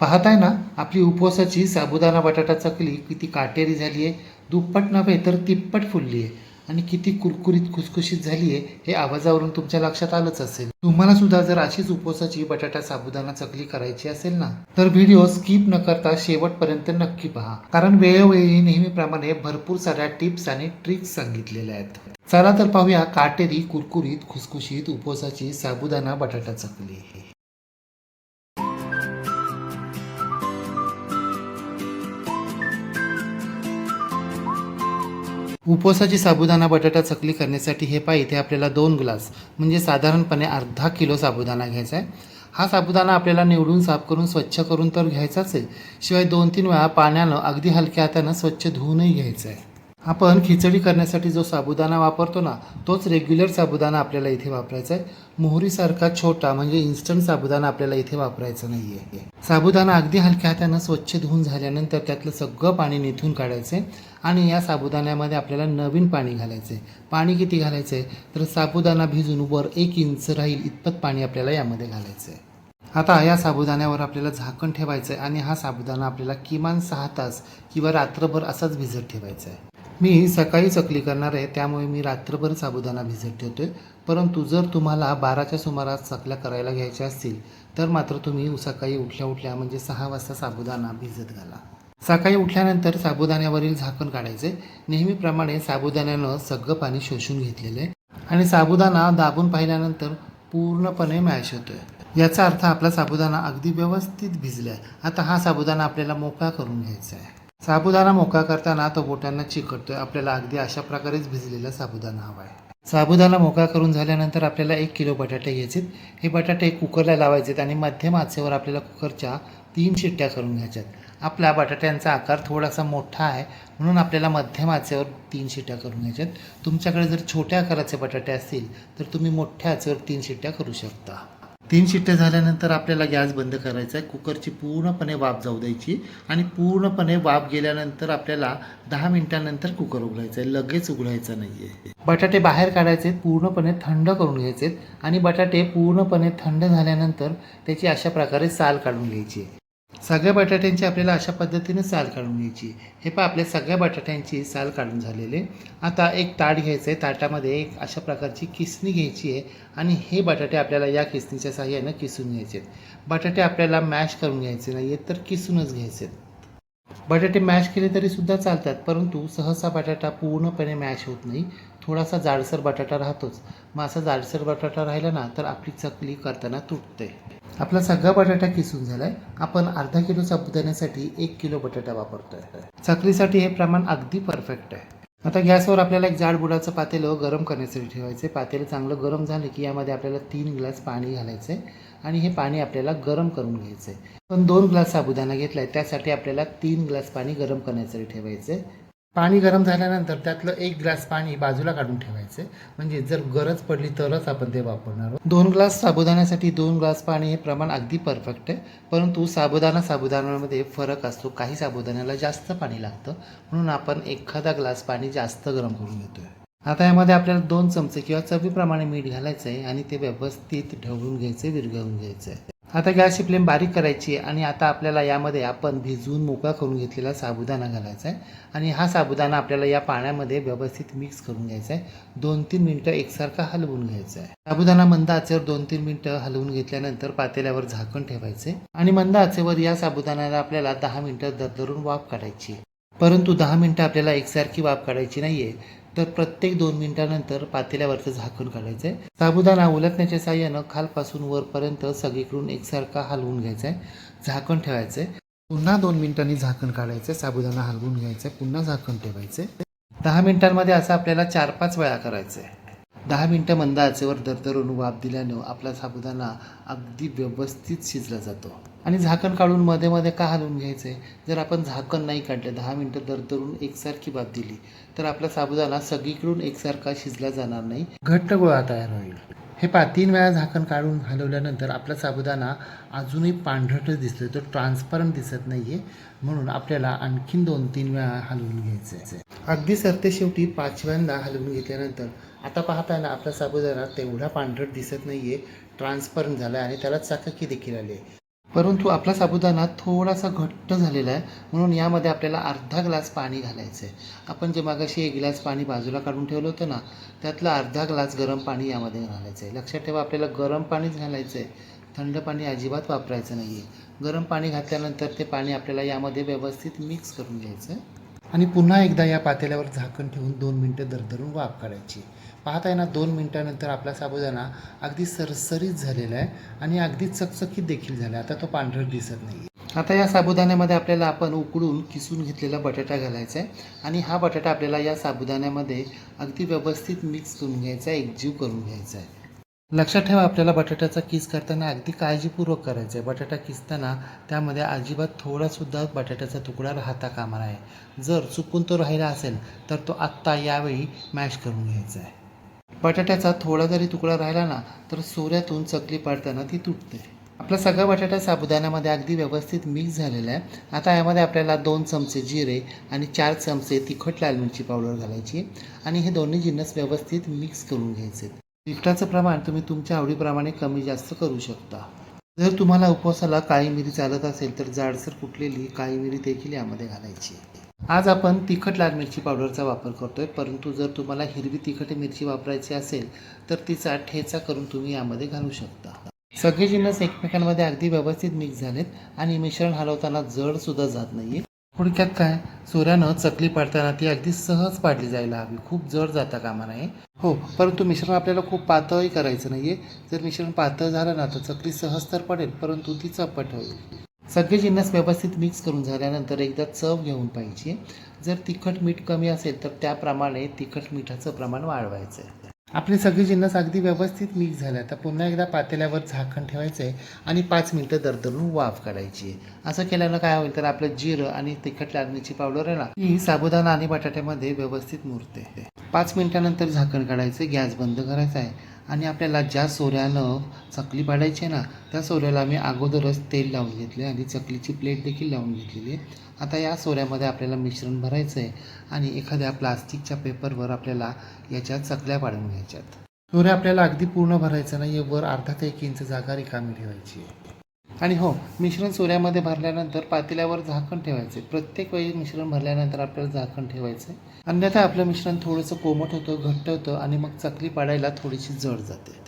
पाहताय ना, आपली उपवासाची साबुदाणा बटाटा चकली किती काटेरी झाली आहे. दुप्पट नव्हे तर तिप्पट फुलली आहे आणि किती कुरकुरीत खुसखुशीत झाली आहे हे आवाजावरून तुमच्या लक्षात आलंच असेल. तुम्हाला सुद्धा जर अशीच उपवासाची बटाटा साबुदाणा चकली करायची असेल ना, तर व्हिडिओ स्किप न करता शेवटपर्यंत नक्की पहा, कारण वेळोवेळी नेहमीप्रमाणे भरपूर साऱ्या टिप्स आणि ट्रिक्स सांगितलेल्या आहेत. चला तर पाहूया काटेरी कुरकुरीत खुसखुशीत उपवासाची साबुदाणा बटाटा चकली. उपवासाची साबुदाणा बटाटा चकली करण्यासाठी हे पहा, इथे आपल्याला 2 ग्लास म्हणजे साधारणपणे अर्धा किलो साबुदाणा घ्यायचा आहे. हा साबुदाणा आपल्याला निवडून साफ करून स्वच्छ करून तर घ्यायचाच आहे, शिवाय 2-3 वेळा पाण्यानं अगदी हलक्या हातानं स्वच्छ धुवूनही घ्यायचं आहे. आपण खिचडी करण्यासाठी जो साबुदाणा वापरतो ना, तोच रेग्युलर साबुदाणा आपल्याला इथे वापरायचा आहे. मोहरीसारखा छोटा म्हणजे इन्स्टंट साबुदाणा आपल्याला इथे वापरायचा नाही आहे. साबुदाणा अगदी हलक्या हातानं स्वच्छ धुवून झाल्यानंतर त्यातलं सगळं पाणी निथून काढायचं आहे आणि या साबुदाण्यामध्ये आपल्याला नवीन पाणी घालायचं आहे. पाणी किती घालायचं आहे तर साबुदाणा भिजून वर 1 इंच राहील इतपत पाणी आपल्याला यामध्ये घालायचं आहे. आता या साबुदाण्यावर आपल्याला झाकण ठेवायचं आहे आणि हा साबुदाणा आपल्याला किमान 6 तास किंवा रात्रभर असाच भिजत ठेवायचा आहे. मी सकाळी चकली करणार आहे, त्यामुळे मी रात्रभर साबुदाणा भिजत ठेवतोय. परंतु जर तुम्हाला 12च्या सुमारास चकल्या करायला घ्यायच्या असतील तर मात्र तुम्ही सकाळी उठल्या म्हणजे 6 वाजता साबुदाणा भिजत घाला. सकाळी उठल्यानंतर साबुदाण्यावरील झाकण काढायचे. नेहमीप्रमाणे साबुदाण्यानं सगळं पाणी शोषून घेतलेलं आहे आणि साबुदाणा दाबून पाहिल्यानंतर पूर्णपणे मॅश होतोय. याचा अर्थ आपला साबुदाणा अगदी व्यवस्थित भिजलाय. आता हा साबुदाणा आपल्याला मोकळा करून घ्यायचा आहे. साबुदाणा मोकळा करताना तो बोटांना चिकटतोय. आपल्याला अगदी अशा प्रकारेच भिजलेला साबुदाणा हवा आहे. साबुदाणा मोकळा करून झाल्यानंतर आपल्याला 1 किलो बटाटे घ्यायचे. हे बटाटे कुकरला लावायचेत आणि मध्यम आचेवर आपल्याला कुकरच्या 3 शिट्ट्या करून घ्यायच्यात. आपला बटाट्यांचा आकार थोडासा मोठा आहे म्हणून आपल्याला मध्यम आचेवर 3 शिट्ट्या करून घ्यायच्यात. तुमच्याकडे जर छोट्या आकाराचे बटाटे असतील तर तुम्ही मोठ्या आचेवर 3 शिट्ट्या करू शकता. 3 शिट्ट्या झाल्यानंतर आपल्याला गॅस बंद करायचा आहे. कुकरची पूर्णपणे वाफ जाऊ द्यायची आणि पूर्णपणे वाफ गेल्यानंतर आपल्याला 10 मिनिटांनंतर कुकर उघडायचं आहे, लगेच उघडायचं नाही आहे. बटाटे बाहेर काढायचे, पूर्णपणे थंड करून घ्यायचे आणि बटाटे पूर्णपणे थंड झाल्यानंतर त्याची अशा प्रकारे साल काढून घ्यायची. सगळ्या बटाट्यांची आपल्याला अशा पद्धतीने साल काढून घ्यायची. हे पहा, आपल्या सगळ्या बटाट्यांची साल काढून झालेले. आता एक ताट घ्यायचं आहे. ताटामध्ये एक अशा प्रकारची किसणी घ्यायची आहे आणि हे बटाटे आपल्याला या किसणीच्या साहाय्यानं किसून घ्यायचे आहेत. बटाटे आपल्याला मॅश करून घ्यायचे नाही आहेत तर किसूनच घ्यायचे आहेत. बटाटे मॅश केले तरी सुद्धा चालतात, परंतु सहसा बटाटा पूर्णपणे मॅश होत नाही. थोडासा जाडसर बटाटा राहतोच. मग असा जाडसर बटाटा राहिला ना तर आपली चकली करताना तुटते. आपला सगळा बटाटा किसून झालाय. आपण अर्धा किलो साबुदाण्यासाठी 1 किलो बटाटा वापरतोय. चकलीसाठी हे प्रमाण अगदी परफेक्ट आहे. आता गॅसवर आपल्याला एक जाड बुडाचं पातेलं गरम करण्यासाठी ठेवायचं. पातेलं चांगलं गरम झालं की यामध्ये आपल्याला 3 ग्लास पाणी घालायचं आहे आणि हे पाणी आपल्याला गरम करून घ्यायचं आहे. पण 2 ग्लास साबुदाणा घेतलाय, त्यासाठी आपल्याला 3 ग्लास पाणी गरम करण्यासाठी ठेवायचं आहे. पाणी गरम झाल्यानंतर त्यातलं 1 ग्लास पाणी बाजूला काढून ठेवायचं, म्हणजे जर गरज पडली तरच आपण ते वापरणार. 2 ग्लास साबुदाण्यासाठी 2 ग्लास पाणी हे प्रमाण अगदी परफेक्ट आहे. परंतु साबुदाण्यामध्ये फरक असतो. काही साबुदाण्याला जास्त पाणी लागतं, म्हणून आपण एखादा ग्लास पाणी जास्त गरम करून घेतोय. आता यामध्ये आपल्याला 2 चमचे किंवा चवीप्रमाणे मीठ घालायचं आहे आणि ते व्यवस्थित ढवळून घ्यायचे, विरघळून घ्यायचं आहे. आता गॅसची फ्लेम बारीक करायची आहे आणि आता आपल्याला यामध्ये आपण भिजवून मोकळा करून घेतलेला साबुदाणा घालायचा आहे आणि हा साबुदाणा आपल्याला या पाण्यामध्ये व्यवस्थित मिक्स करून घ्यायचा आहे. 2-3 मिनिटं एकसारखा हलवून घ्यायचा आहे. साबुदाणा मंद आचेवर 2-3 मिनिटं हलवून घेतल्यानंतर पातेल्यावर झाकण ठेवायचे आणि मंद आचेवर या साबुदाण्याला आपल्याला 10 मिनिटं दरदरून वाफ काढायची. परंतु 10 मिनिटं आपल्याला एकसारखी वाफ काढायची नाहीये, तर प्रत्येक 2 मिनिटानंतर पातेल्यावरचं झाकण काढायचं आहे. साबुदाणा उलटण्याच्या साहाय्यानं खालपासून वरपर्यंत सगळीकडून एकसारखा हलवून घ्यायचा आहे. झाकण ठेवायचं आहे. पुन्हा 2 मिनिटांनी झाकण काढायचं. साबुदाणा हलवून घ्यायचं आहे. पुन्हा झाकण ठेवायचं. 10 मिनिटांमध्ये असं आपल्याला 4-5 वेळा करायचं आहे. 10 मिनिटं मंद आचेवर दरदरून वाफ दिल्यानं आपला साबुदाणा अगदी व्यवस्थित शिजला जातो. आणि झाकण काढून मध्ये मध्ये का हलवून घ्यायचं आहे? जर आपण झाकण नाही काढलं, 10 मिनिटं दरदरून एकसारखी वाफ दिली तर आपला साबुदाणा सगळीकडून एकसारखा शिजला जाणार नाही, घट्ट गोळा तयार होईल. हे 3 वेळा झाकण काढून हलवल्यानंतर आपला साबुदाणा अजूनही पांढरटच दिसतोय, तो ट्रान्सपरंट दिसत नाहीये, म्हणून आपल्याला आणखीन 2-3 वेळा हलवून घ्यायचं आहे. अगदी सरते शेवटी 5व्यांदा हलवून घेतल्यानंतर आता पाहताय ना, आपला साबुदाणा तेवढा पांढरट दिसत नाहीये, ट्रान्सपरंट झाला आणि त्याला चकाकी देखील आली आहे. परंतु आपला साबुदाणा थोडासा घट्ट झालेला आहे, म्हणून यामध्ये आपल्याला अर्धा ग्लास पाणी घालायचं आहे. आपण जे मागाशी 1 ग्लास पाणी बाजूला काढून ठेवलं होतं ना, त्यातलं अर्धा ग्लास गरम पाणी यामध्ये घालायचं आहे. लक्षात ठेवा, आपल्याला गरम पाणीच घालायचं आहे, थंड पाणी अजिबात वापरायचं नाही आहे. गरम पाणी घातल्यानंतर ते पाणी आपल्याला यामध्ये व्यवस्थित मिक्स करून घ्यायचं आहे आणि पुन्हा एकदा या पातेल्यावर झाकण ठेवून 2 मिनटं दरदरून वाफ काढायची. पाहताय ना, 2 मिनटानंतर आपला साबुदाणा अगदी सरसरीत झालेला आहे आणि अगदी चकचकीत देखील झाला आहे. आता तो पांढरट दिसत नाही. आता या साबुदाण्यामध्ये आपल्याला आपण उकडून किसून घेतलेला बटाटा घालायचा आहे आणि हा बटाटा आपल्याला या साबुदाण्यामध्ये अगदी व्यवस्थित मिक्स करून घ्यायचा आहे, एकजीव करून घ्यायचा आहे. लक्षात ठेवा, आपल्याला बटाट्याचा किस करताना अगदी काळजीपूर्वक करायचं आहे. बटाटा किसताना त्यामध्ये अजिबात थोडासुद्धा बटाट्याचा तुकडा राहता कामा नये. जर चुकून तो राहिला असेल तर तो आत्ता यावेळी मॅश करून घ्यायचा आहे. बटाट्याचा थोडा जरी तुकडा राहिला ना, तर सोऱ्यातून चकली पाडताना ती तुटते. आपला सगळा बटाटा साबुदाण्यामध्ये अगदी व्यवस्थित मिक्स झालेला आहे. आता यामध्ये आपल्याला 2 चमचे जिरे आणि 4 चमचे तिखट लाल मिरची पावडर घालायची आणि हे दोन्ही जिन्नस व्यवस्थित मिक्स करून घ्यायचे. तिखटाचं प्रमाण तुम्ही तुमच्या आवडीप्रमाणे कमी जास्त करू शकता. जर तुम्हाला उपवासाला काळी मिरी चालत असेल तर जाडसर कुटलेली काळी मिरी देखील यामध्ये घालायची. आज आपण तिखट लाल मिरची पावडरचा वापर करतोय, परंतु जर तुम्हाला हिरवी तिखट मिरची वापरायची असेल तर तिचा ठेचा करून तुम्ही यामध्ये घालू शकता. सगळे जिन्नस एकमेकांमध्ये अगदी व्यवस्थित मिक्स झालेत आणि मिश्रण हलवताना जड सुद्धा जात नाहीये. थोडक्यात काय, सोऱ्यानं चकली पाडताना ती अगदी सहज पाडली जायला हवी, खूप जड जाता कामा नये. हो, परंतु मिश्रण आपल्याला खूप पातळही करायचं नाहीये. जर मिश्रण पातळ झालं ना तर चकली सहज तर पडेल, परंतु ती चपट होईल. सगळे जिन्नस व्यवस्थित मिक्स करून झाल्यानंतर एकदा चव घेऊन पाहिजे. जर तिखट मीठ कमी असेल तर त्याप्रमाणे तिखट मिठाचं प्रमाण वाढवायचं आहे. आपले सगळे जिन्नस अगदी व्यवस्थित मिक्स झाले. आता पुन्हा एकदा पातेल्यावर झाकण ठेवायचं आहे आणि 5 मिनटं दरदरून वाफ काढायची आहे. असं केल्यानं काय होईल तर आपलं जिरं आणि तिखट लाल मिरची पावडर आहे ना, ही साबुदाणा आणि बटाट्यामध्ये व्यवस्थित मुरते. 5 मिनटानंतर झाकण काढायचं, गॅस बंद करायचा आहे आणि आपल्याला ज्या सोऱ्यानं चकली पाडायची आहे ना, त्या सोऱ्याला मी अगोदरच तेल लावून घेतले आणि चकलीची प्लेट देखील लावून घेतलेली आहे. आता या सोऱ्यामध्ये आपल्याला मिश्रण भरायचं आहे आणि एखाद्या प्लास्टिकच्या पेपरवर आपल्याला याच्या चकल्या पाडून घ्यायच्यात. सोऱ्या आपल्याला अगदी पूर्ण भरायचं नाही आहे, वर अर्धा ते 1 इंच जागा रिकामी ठेवायची आहे. आणि हो, मिश्रण सोऱ्यामध्ये भरल्यानंतर पातेल्यावर झाकण ठेवायचे. प्रत्येक वेळी मिश्रण भरल्यानंतर आपल्याला झाकण ठेवायचं, अन्यथा आपलं मिश्रण थोडंसं कोमट होतं, घट्ट होतं आणि मग चकली पाडायला थोडीशी जड जाते.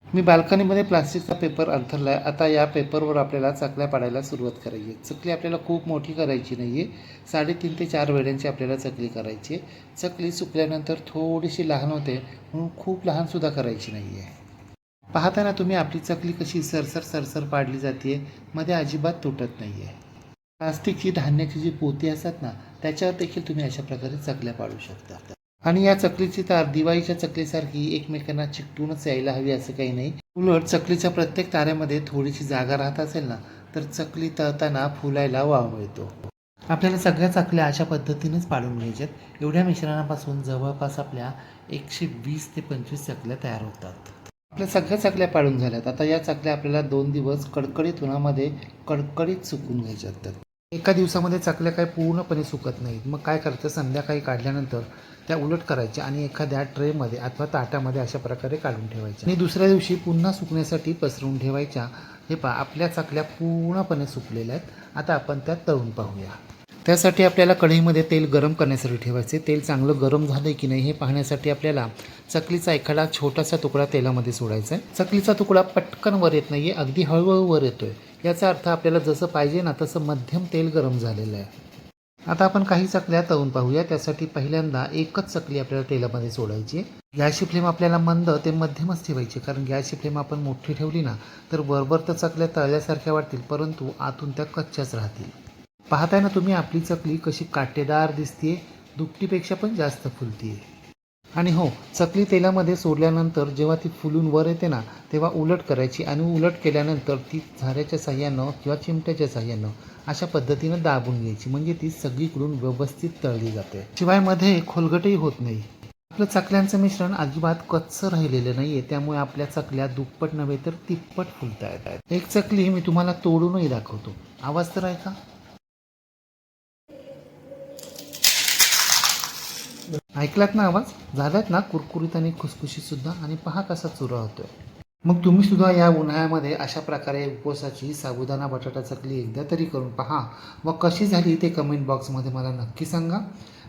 मी बाल्कनीमध्ये प्लास्टिकचा पेपर अंथरला आहे. आता या पेपरवर आपल्याला चकल्या पाडायला सुरुवात करायची आहे. चकली आपल्याला खूप मोठी करायची नाही आहे, 3.5 ते 4 वेळ्यांची आपल्याला चकली करायची आहे. चकली सुकल्यानंतर थोडीशी लहान होते, म्हणून खूप लहानसुद्धा करायची नाही आहे. पाहता ना तुम्ही, आपली चकली कशी सरसर सरसर पाडली जाते, मध्ये अजिबात तुटत नाही आहे. प्लास्टिकची धान्याची जी पोती असतात ना, त्याच्यावर देखील तुम्ही अशा प्रकारे चकल्या पाडू शकता. आणि या चकलीची तार दिवाळीच्या चकलीसारखी एकमेकांना चिकटूनच यायला हवी असं काही नाही. उलट चकलीच्या प्रत्येक ताऱ्यामध्ये थोडीशी जागा राहत असेल ना, तर चकली तळताना फुलायला वाव मिळतो. आपल्याला सगळ्या चकल्या अशा पद्धतीनेच पाडून घ्यायच्यात. एवढ्या मिश्रणापासून जवळपास आपल्या 120 ते 25 चकल्या तयार होतात. आपल्या सगळ्या चकल्या पाडून झाल्यात. आता या चकल्या आपल्याला 2 दिवस कडकडीत उन्हामध्ये कडकडीत सुकून घ्यायच्यात. एका दिवसामध्ये चकल्या काही पूर्णपणे सुकत नाहीत. मग काय करायचं, संध्याकाळी काढल्यानंतर त्या उलट करायच्या आणि एखाद्या ट्रेमध्ये अथवा ताटामध्ये अशा प्रकारे काढून ठेवायच्या आणि दुसऱ्या दिवशी पुन्हा सुकण्यासाठी पसरवून ठेवायच्या. हे पहा, आपल्या चकल्या पूर्णपणे सुकलेल्या आहेत. आता आपण त्या तळून पाहूया. त्यासाठी आपल्याला कढईमध्ये तेल गरम करण्यासाठी ठेवायचे. तेल चांगलं गरम झालं की नाही हे पाहण्यासाठी आपल्याला चकलीचा एखादा छोटासा तुकडा तेलामध्ये सोडायचा आहे. चकलीचा तुकडा पटकन वर येत नाही आहे, अगदी हळूहळू वर येतो आहे. याचा अर्थ आपल्याला जसं पाहिजे ना तसं मध्यम तेल गरम झालेलं आहे. आता आपण काही चकल्या तळून पाहूया. त्यासाठी पहिल्यांदा एकच चकली आपल्याला तेलामध्ये सोडायची. गॅसची फ्लेम आपल्याला मंद ते मध्यमच ठेवायची, कारण गॅसची फ्लेम आपण मोठी ठेवली ना तर वरवर तर चकल्या तळल्यासारख्या वाटतील, परंतु आतून त्या कच्च्याच राहतील. पाहताय ना तुम्ही, आपली चकली कशी काटेदार दिसते, दुपटीपेक्षा पण जास्त फुलते. आणि हो, चकली तेलामध्ये सोडल्यानंतर जेव्हा ती फुलून वर येते ना, तेव्हा उलट करायची आणि उलट केल्यानंतर ती झाऱ्याच्या साह्यानं किंवा चिमट्याच्या साह्यानं अशा पद्धतीनं दाबून घ्यायची, म्हणजे ती सगळीकडून व्यवस्थित तळली जाते. शिवाय मध्ये खोलगटही होत नाही. आपलं चकल्यांचं मिश्रण अजिबात कच्चं राहिलेलं नाही आहे, त्यामुळे आपल्या चकल्या दुप्पट नव्हे तर तिप्पट फुलता येतात. एक चकली मी तुम्हाला तोडूनही दाखवतो. आवाज तर ऐका. ऐकलात ना आवाज? झाल्यात ना कुरकुरीत आणि खुसखुशीत सुद्धा. आणि पहा कसा चुरा होतोय. मग तुम्हीसुद्धा या उन्हाळ्यामध्ये अशा प्रकारे उपवासाची साबुदाणा बटाटा चकली एकदा तरी करून पहा. मग कशी झाली ते कमेंट बॉक्समध्ये मला नक्की सांगा.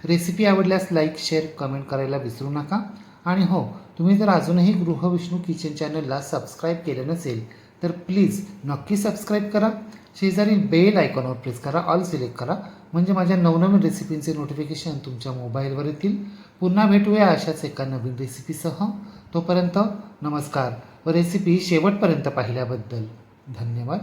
रेसिपी आवडल्यास लाईक, शेअर, कमेंट करायला विसरू नका. आणि हो, तुम्ही जर अजूनही गृहविष्णू किचन चॅनलला सबस्क्राईब केलं नसेल तर प्लीज नक्की सबस्क्राईब करा. शेजारील बेल आयकॉनवर प्रेस करा, ऑल सिलेक्ट करा, म्हणजे माझ्या नवनवीन रेसिपींचे नोटिफिकेशन तुमच्या मोबाईलवर येतील. पुन्हा भेटूया अशाच एका नवीन रेसिपीसह. तोपर्यंत नमस्कार व रेसिपी शेवटपर्यंत पाहिल्याबद्दल धन्यवाद.